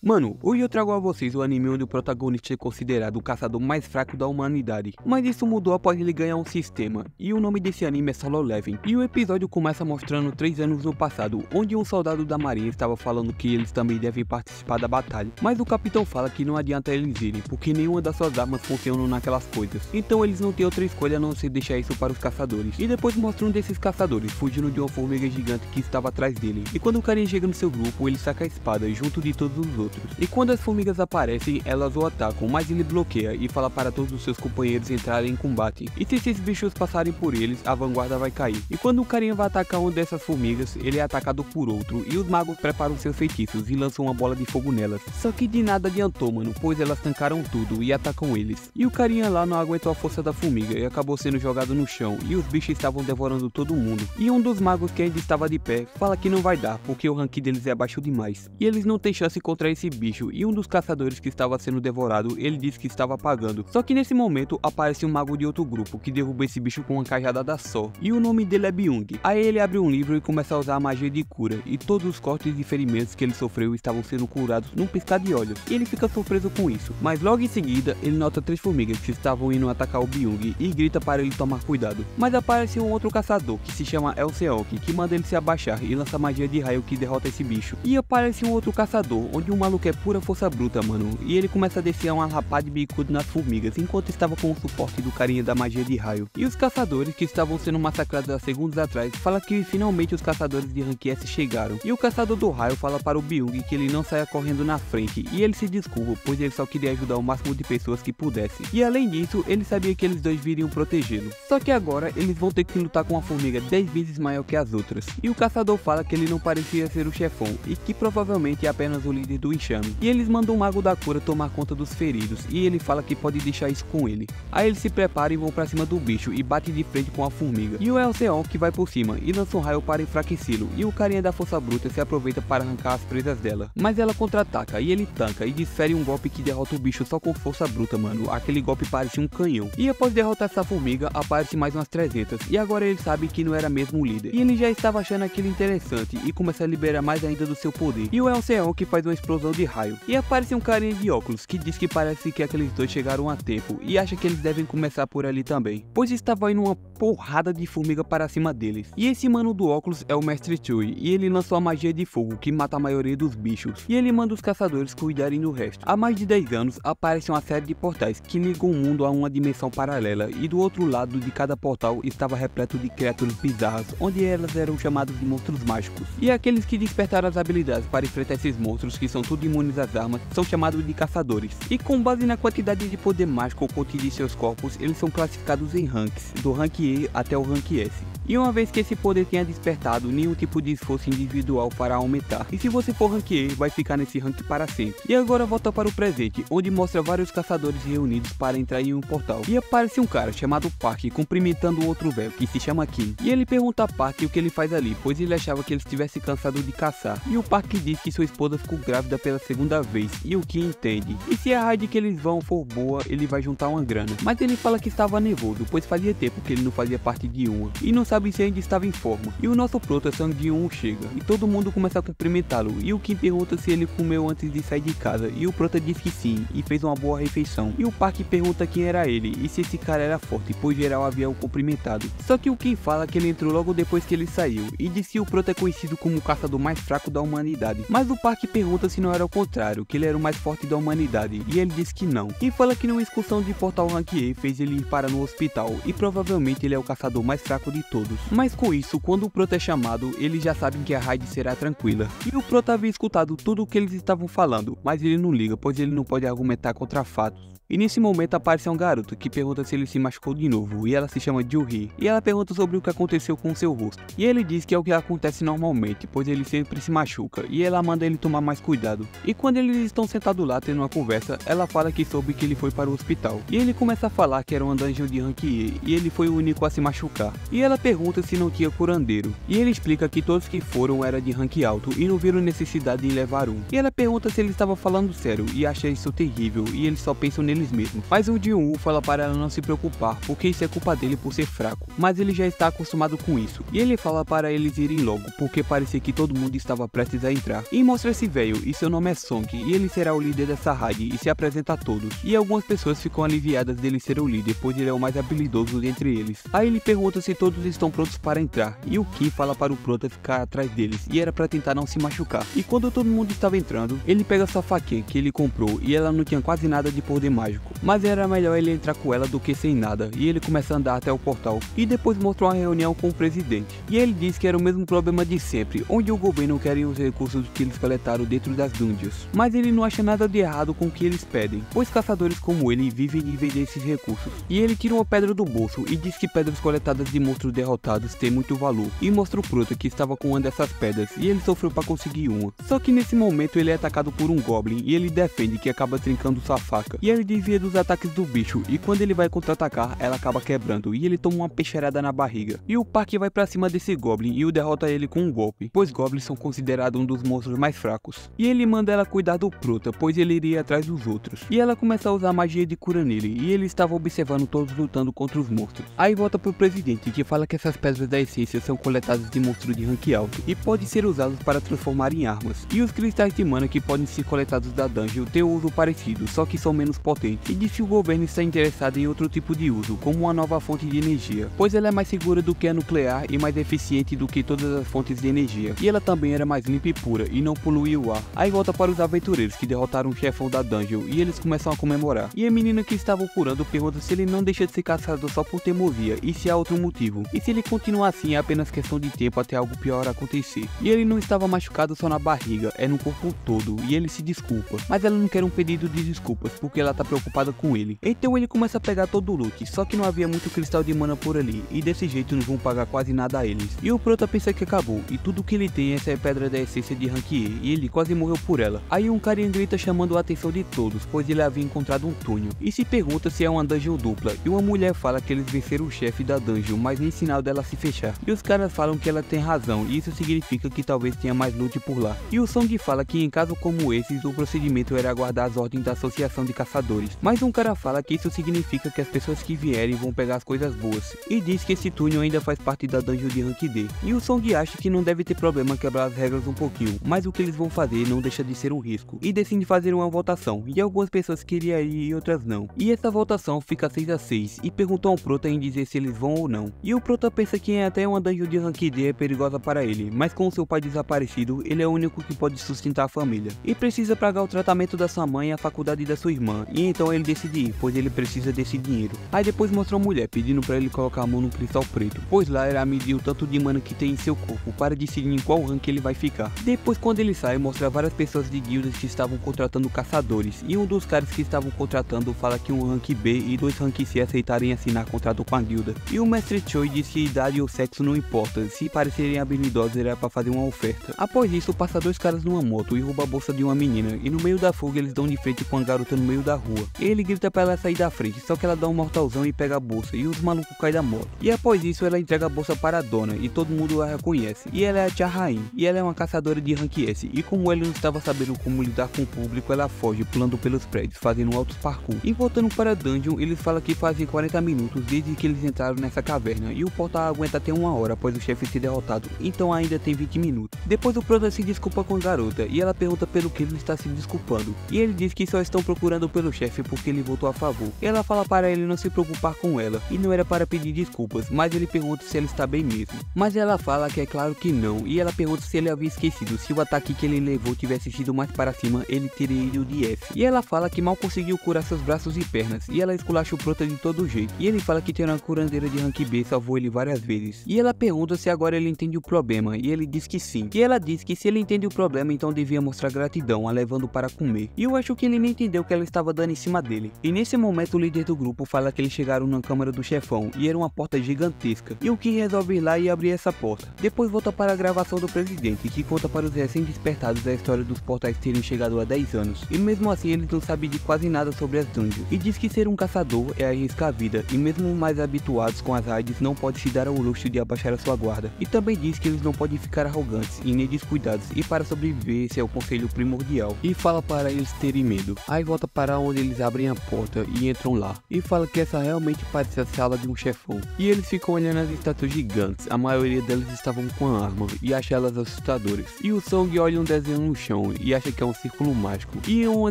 Mano, hoje eu trago a vocês o anime onde o protagonista é considerado o caçador mais fraco da humanidade. Mas isso mudou após ele ganhar um sistema, e o nome desse anime é Solo Leveling. E o episódio começa mostrando 3 anos no passado, onde um soldado da marinha estava falando que eles também devem participar da batalha. Mas o capitão fala que não adianta eles irem, porque nenhuma das suas armas funcionam naquelas coisas. Então eles não têm outra escolha a não ser deixar isso para os caçadores. E depois mostra um desses caçadores fugindo de uma formiga gigante que estava atrás dele. E quando o carinha chega no seu grupo, ele saca a espada junto de todos os outros. E quando as formigas aparecem, elas o atacam, mas ele bloqueia e fala para todos os seus companheiros entrarem em combate. E se esses bichos passarem por eles, a vanguarda vai cair. E quando o carinha vai atacar uma dessas formigas, ele é atacado por outro, e os magos preparam seus feitiços e lançam uma bola de fogo nelas. Só que de nada adiantou, mano, pois elas tancaram tudo e atacam eles. E o carinha lá não aguentou a força da formiga e acabou sendo jogado no chão, e os bichos estavam devorando todo mundo. E um dos magos que ainda estava de pé fala que não vai dar, porque o rank deles é baixo demais. E eles não têm chance contra esse bicho, e um dos caçadores que estava sendo devorado, ele disse que estava apagando. Só que nesse momento aparece um mago de outro grupo que derruba esse bicho com uma cajadada só, e o nome dele é Byung. Aí ele abre um livro e começa a usar a magia de cura, e todos os cortes e ferimentos que ele sofreu estavam sendo curados num piscar de olhos, e ele fica surpreso com isso. Mas logo em seguida ele nota 3 formigas que estavam indo atacar o Byung e grita para ele tomar cuidado. Mas aparece um outro caçador que se chama Elseok, que manda ele se abaixar e lança magia de raio que derrota esse bicho. E aparece um outro caçador, onde o maluco é pura força bruta, mano, e ele começa a descer uma lapada de bicudo nas formigas, enquanto estava com o suporte do carinha da magia de raio. E os caçadores que estavam sendo massacrados há segundos atrás fala que finalmente os caçadores de rank S chegaram. E o caçador do raio fala para o Byung que ele não saia correndo na frente, e ele se desculpa, pois ele só queria ajudar o máximo de pessoas que pudesse. E além disso, ele sabia que eles dois viriam protegê-lo. Só que agora eles vão ter que lutar com uma formiga 10 vezes maior que as outras. E o caçador fala que ele não parecia ser o chefão, e que provavelmente é apenas o líder do enxame. E eles mandam o mago da cura tomar conta dos feridos, e ele fala que pode deixar isso com ele. Aí eles se preparam e vão pra cima do bicho e batem de frente com a formiga. E o Elseon que vai por cima e lança um raio para enfraquecê-lo, e o carinha da força bruta se aproveita para arrancar as presas dela. Mas ela contra-ataca e ele tanca e desfere um golpe que derrota o bicho só com força bruta, mano. Aquele golpe parece um canhão. E após derrotar essa formiga, aparece mais umas 300, e agora ele sabe que não era mesmo o líder. E ele já estava achando aquilo interessante e começa a liberar mais ainda do seu poder. E o Elseon que faz uma explosão de raio. E aparece um carinha de óculos que diz que parece que aqueles dois chegaram a tempo e acha que eles devem começar por ali também, pois estava indo uma porrada de formiga para cima deles. E esse mano do óculos é o Mestre Chui, e ele lançou a magia de fogo que mata a maioria dos bichos, e ele manda os caçadores cuidarem do resto. Há mais de 10 anos aparece uma série de portais que ligam o mundo a uma dimensão paralela, e do outro lado de cada portal estava repleto de criaturas bizarras, onde elas eram chamadas de monstros mágicos. E aqueles que despertaram as habilidades para enfrentar esses monstros, que são tudo imunes às armas, são chamados de caçadores. E com base na quantidade de poder mágico contido em seus corpos, eles são classificados em ranks, do rank E até o rank S. E uma vez que esse poder tenha despertado, nenhum tipo de esforço individual fará aumentar. E se você for rank E, vai ficar nesse rank para sempre. E agora volta para o presente, onde mostra vários caçadores reunidos para entrar em um portal. E aparece um cara chamado Park cumprimentando um outro velho que se chama Kim. E ele pergunta a Park o que ele faz ali, pois ele achava que ele estivesse cansado de caçar. E o Park diz que sua esposa ficou grávida pela segunda vez, e o Kim entende. E se a raid que eles vão for boa, ele vai juntar uma grana. Mas ele fala que estava nervoso, pois fazia tempo que ele não fazia parte de uma, e não sabe se ainda estava em forma. E o nosso prota Sang Ji-won chega, e todo mundo começa a cumprimentá-lo, e o Kim pergunta se ele comeu antes de sair de casa, e o prota diz que sim, e fez uma boa refeição. E o Park pergunta quem era ele, e se esse cara era forte, pois geral havia o cumprimentado. Só que o Kim fala que ele entrou logo depois que ele saiu, e diz que o prota é conhecido como o caçador mais fraco da humanidade. Mas o Park pergunta se não era o contrário, que ele era o mais forte da humanidade, e ele diz que não. E fala que numa excursão de portal rank E fez ele ir para no hospital, e provavelmente ele é o caçador mais fraco de todos. Mas com isso, quando o prota é chamado, eles já sabem que a raid será tranquila. E o prota havia escutado tudo o que eles estavam falando, mas ele não liga, pois ele não pode argumentar contra fatos. E nesse momento aparece um garoto que pergunta se ele se machucou de novo, e ela se chama Ju-hee, e ela pergunta sobre o que aconteceu com seu rosto. E ele diz que é o que acontece normalmente, pois ele sempre se machuca, e ela manda ele tomar mais cuidado. E quando eles estão sentados lá tendo uma conversa, ela fala que soube que ele foi para o hospital. E ele começa a falar que era uma dungeon de rank E, e ele foi o único a se machucar. E ela pergunta se não tinha curandeiro, e ele explica que todos que foram era de rank alto e não viram necessidade de levar um. E ela pergunta se ele estava falando sério, e acha isso terrível, e eles só pensam nele eles mesmos. Mas o Jin-woo fala para ela não se preocupar, porque isso é culpa dele por ser fraco, mas ele já está acostumado com isso, e ele fala para eles irem logo, porque parecia que todo mundo estava prestes a entrar, e mostra esse velho, e seu nome é Song, e ele será o líder dessa raid e se apresenta a todos, e algumas pessoas ficam aliviadas dele ser o líder, pois ele é o mais habilidoso dentre eles. Aí ele pergunta se todos estão prontos para entrar, e o Ki fala para o Prota ficar atrás deles, e era para tentar não se machucar. E quando todo mundo estava entrando, ele pega sua faquinha que ele comprou, e ela não tinha quase nada de poder mágico, mas era melhor ele entrar com ela do que sem nada, e ele começa a andar até o portal, e depois mostra uma reunião com o presidente, e ele diz que era o mesmo problema de sempre, onde o governo quer os recursos que eles coletaram dentro das dungeons, mas ele não acha nada de errado com o que eles pedem, pois caçadores como ele vivem de vender esses recursos. E ele tira uma pedra do bolso e diz que pedras coletadas de monstros derrotados têm muito valor, e mostra o Prota que estava com uma dessas pedras, e ele sofreu para conseguir uma. Só que nesse momento ele é atacado por um Goblin, e ele defende que acaba trincando sua faca, e ele desvia dos ataques do bicho, e quando ele vai contra-atacar, ela acaba quebrando, e ele toma uma peixeirada na barriga. E o Park vai pra cima desse Goblin e o derrota ele com um golpe, pois Goblins são considerados um dos monstros mais fracos. E ele manda ela cuidar do Prota, pois ele iria atrás dos outros. E ela começa a usar magia de cura nele, e ele estava observando todos lutando contra os monstros. Aí volta pro presidente, que fala que essas pedras da essência são coletadas de monstros de rank alto, e podem ser usados para transformar em armas. E os cristais de mana que podem ser coletados da dungeon têm um uso parecido, só que são menos potentes. E diz que o governo está interessado em outro tipo de uso, como uma nova fonte de energia, pois ela é mais segura do que a nuclear e mais eficiente do que todas as fontes de energia. E ela também era mais limpa e pura, e não poluía o ar. Aí volta para os aventureiros que derrotaram o chefão da dungeon, e eles começam a comemorar. E a menina que estavam curando pergunta se ele não deixa de ser caçador só por teimosia, e se há outro motivo. E se ele continuar assim é apenas questão de tempo até algo pior acontecer. E ele não estava machucado só na barriga, é no corpo todo, e ele se desculpa. Mas ela não quer um pedido de desculpas, porque ela tá preocupada com ele. Então ele começa a pegar todo o loot, só que não havia muito cristal de mana por ali, e desse jeito não vão pagar quase nada a eles. E o Prota pensa que acabou, e tudo que ele tem é essa pedra da essência de rank E, e ele quase morreu por ela. Aí um carinha grita chamando a atenção de todos, pois ele havia encontrado um túnel, e se pergunta se é uma dungeon dupla, e uma mulher fala que eles venceram o chefe da dungeon, mas nem sinal dela se fechar. E os caras falam que ela tem razão, e isso significa que talvez tenha mais loot por lá. E o Song fala que em casos como esses, o procedimento era aguardar as ordens da associação de caçadores, mas um cara fala que isso significa que as pessoas que vierem vão pegar as coisas boas, e diz que esse túnel ainda faz parte da dungeon de rank D. E o Song acha que não deve ter problema quebrar as regras um pouquinho, mas o que eles vão fazer não deixa de ser um risco, e decide fazer uma votação, e algumas pessoas queriam ir e outras não. E essa votação fica 6-6, e perguntam ao Prota em dizer se eles vão ou não. E o Prota pensa que até uma dungeon de rank D é perigosa para ele, mas com seu pai desaparecido, ele é o único que pode sustentar a família, e precisa pagar o tratamento da sua mãe e a faculdade da sua irmã, e então ele decide ir, pois ele precisa desse dinheiro. Aí depois mostra uma mulher pedindo para ele colocar a mão no cristal preto, pois lá era medir o tanto de mana que tem em seu corpo para decidir em qual rank ele vai ficar. Depois quando ele sai, mostra várias pessoas de guildas que estavam contratando caçadores, e um dos caras que estavam contratando fala que um rank B e 2 rank C aceitarem assinar contrato com a guilda. E o mestre Choi diz que idade ou sexo não importa, se parecerem habilidosos era para fazer uma oferta. Após isso, passa 2 caras numa moto e rouba a bolsa de uma menina, e no meio da fuga eles dão de frente com a garota no meio da rua. Ele grita para ela sair da frente, só que ela dá um mortalzão e pega a bolsa, e os malucos caem da moto. E após isso ela entrega a bolsa para a dona, e todo mundo a reconhece. E ela é a Tia Rain, e ela é uma caçadora de rank S, e como ele não estava sabendo como lidar com o público, ela foge pulando pelos prédios, fazendo altos parkour. E voltando para a dungeon, eles falam que fazem 40 minutos desde que eles entraram nessa caverna, e o portal aguenta até 1 hora após o chefe ser derrotado, então ainda tem 20 minutos. Depois o Prota se desculpa com a garota, e ela pergunta pelo que ele está se desculpando, e ele diz que só estão procurando pelo chefe porque ele votou a favor. E ela fala para ele não se preocupar com ela, e não era para pedir desculpas, mas ele pergunta se ela está bem mesmo. Mas ela fala que é claro que não, e ela pergunta se ele havia esquecido, se o ataque que ele levou tivesse sido mais para cima, ele teria ido de F. E ela fala que mal conseguiu curar seus braços e pernas, e ela esculacha o Prota de todo jeito. E ele fala que ter uma curandeira de rank B salvou ele várias vezes. E ela pergunta se agora ele entende o problema, e ele diz que sim. E ela diz que se ele entende o problema, então devia mostrar gratidão, a levando para comer. E eu acho que ele nem entendeu que ela estava dando em cima dele. E nesse momento o líder do grupo fala que eles chegaram na câmara do chefão, e era uma porta gigantesca. E o Ki resolve ir lá e abrir essa porta. Depois volta para a gravação do presidente, que conta para os recém-despertados a história dos portais terem chegado há 10 anos. E mesmo assim eles não sabem de quase nada sobre as dungeons. E diz que ser um caçador é arriscar a vida, e mesmo mais habituados com as raids não pode se dar ao luxo de abaixar a sua guarda. E também diz que eles não podem ficar arrogantes e nem descuidados, e para sobreviver esse é o conselho primordial. E fala para eles terem medo. Aí volta para onde eles eles abrem a porta e entram lá, e fala que essa realmente parece a sala de um chefão. E eles ficam olhando as estátuas gigantes, a maioria delas estavam com a arma e acham elas assustadoras. E o Song olha um desenho no chão e acha que é um círculo mágico. E em uma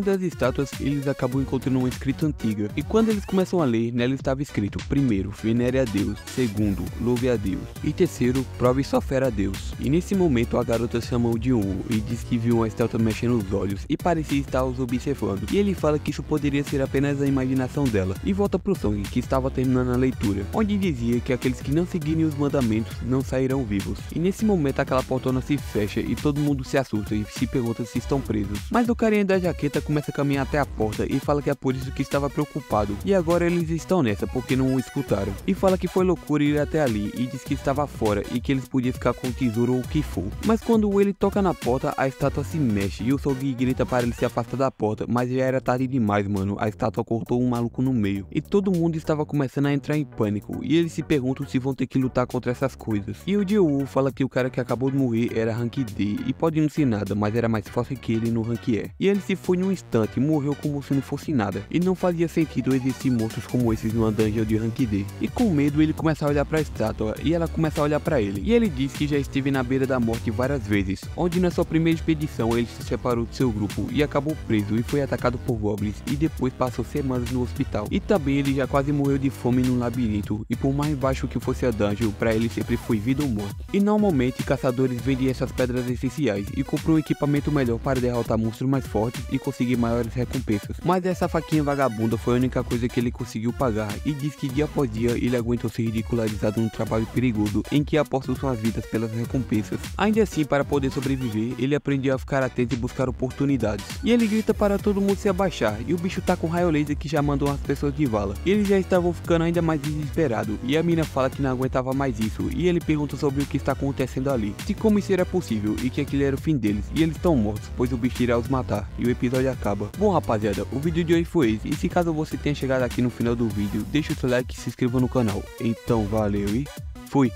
das estátuas eles acabam encontrando uma escrita antiga. E quando eles começam a ler, nela estava escrito: primeiro, venere a Deus; segundo, louve a Deus; e terceiro, prove sua fé a Deus. E nesse momento a garota chama o Ji-woo e diz que viu uma estátua mexendo os olhos e parecia estar os observando. E ele fala que isso poderia ser apenas a imaginação dela. E volta pro Song, que estava terminando a leitura, onde dizia que aqueles que não seguirem os mandamentos não sairão vivos. E nesse momento aquela portona se fecha e todo mundo se assusta e se pergunta se estão presos. Mas o carinha da jaqueta começa a caminhar até a porta e fala que é por isso que estava preocupado. E agora eles estão nessa porque não o escutaram. E fala que foi loucura ir até ali e diz que estava fora e que eles podiam ficar com o tesouro ou o que for. Mas quando ele toca na porta, a estátua se mexe e o Song grita para ele se afastar da porta, mas já era tarde demais, mano. A estátua cortou um maluco no meio e todo mundo estava começando a entrar em pânico e eles se perguntam se vão ter que lutar contra essas coisas. E o Ji-woo fala que o cara que acabou de morrer era Rank D e pode não ser nada, mas era mais forte que ele no Rank E. E ele se foi num instante e morreu como se não fosse nada. E não fazia sentido existir monstros como esses numa dungeon de Rank D. E com medo ele começa a olhar para a estátua e ela começa a olhar para ele. E ele diz que já esteve na beira da morte várias vezes, onde na sua primeira expedição ele se separou do seu grupo e acabou preso e foi atacado por goblins e depois passou semanas no hospital. E também ele já quase morreu de fome num labirinto e por mais baixo que fosse a dungeon, para ele sempre foi vida ou morte. E normalmente caçadores vendem essas pedras essenciais e compram um equipamento melhor para derrotar monstros mais fortes e conseguir maiores recompensas. Mas essa faquinha vagabunda foi a única coisa que ele conseguiu pagar e diz que dia após dia ele aguentou ser ridicularizado num trabalho perigoso em que aposta suas vidas pelas recompensas. Ainda assim, para poder sobreviver, ele aprendeu a ficar atento e buscar oportunidades. E ele grita para todo mundo se abaixar e o bicho tá com raio laser que já mandou as pessoas de vala. E eles já estavam ficando ainda mais desesperados e a mina fala que não aguentava mais isso e ele pergunta sobre o que está acontecendo ali, se como isso era possível e que aquele era o fim deles e eles estão mortos, pois o bicho irá os matar e o episódio acaba. Bom rapaziada, o vídeo de hoje foi esse e se caso você tenha chegado aqui no final do vídeo, deixa o seu like e se inscreva no canal. Então valeu e fui!